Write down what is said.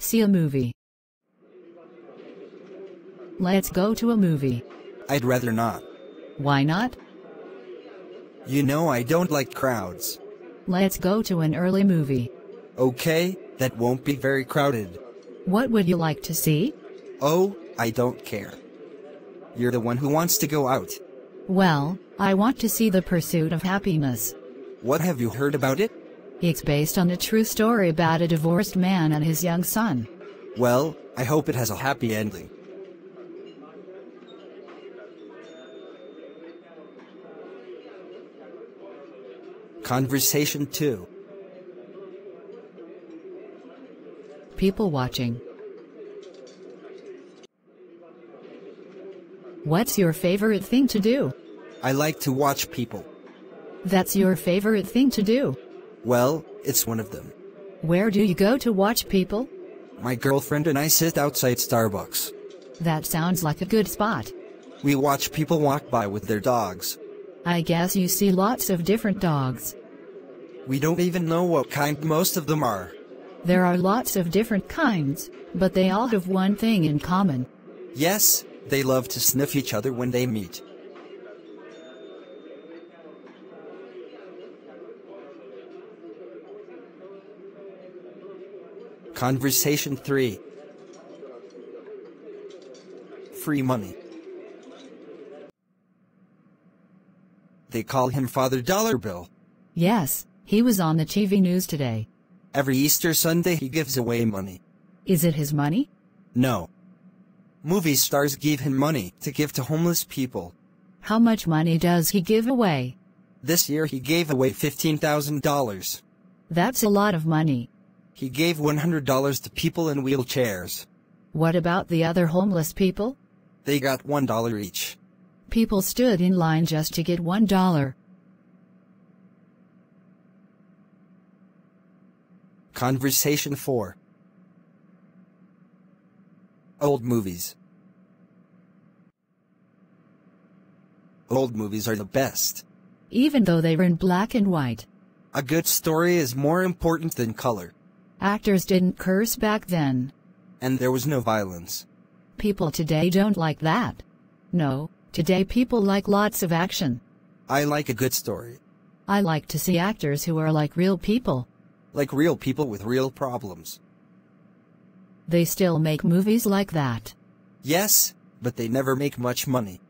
See a movie. Let's go to a movie. I'd rather not. Why not? You know I don't like crowds. Let's go to an early movie. Okay, that won't be very crowded. What would you like to see? Oh, I don't care. You're the one who wants to go out. Well, I want to see The Pursuit of Happiness. What have you heard about it? It's based on a true story about a divorced man and his young son. Well, I hope it has a happy ending. Conversation 2. People watching. What's your favorite thing to do? I like to watch people. That's your favorite thing to do? Well, it's one of them. Where do you go to watch people? My girlfriend and I sit outside Starbucks. That sounds like a good spot. We watch people walk by with their dogs. I guess you see lots of different dogs. We don't even know what kind most of them are. There are lots of different kinds, but they all have one thing in common. Yes, they love to sniff each other when they meet. Conversation 3. Free money. They call him Father Dollar Bill. Yes, he was on the TV news today. Every Easter Sunday he gives away money. Is it his money? No. Movie stars give him money to give to homeless people. How much money does he give away? This year he gave away $15,000. That's a lot of money. He gave $100 to people in wheelchairs. What about the other homeless people? They got $1 each. People stood in line just to get $1. Conversation 4. Old movies. Old movies are the best. Even though they were in black and white. A good story is more important than color. Actors didn't curse back then. And there was no violence. People today don't like that. No, today people like lots of action. I like a good story. I like to see actors who are like real people. Like real people with real problems. They still make movies like that. Yes, but they never make much money.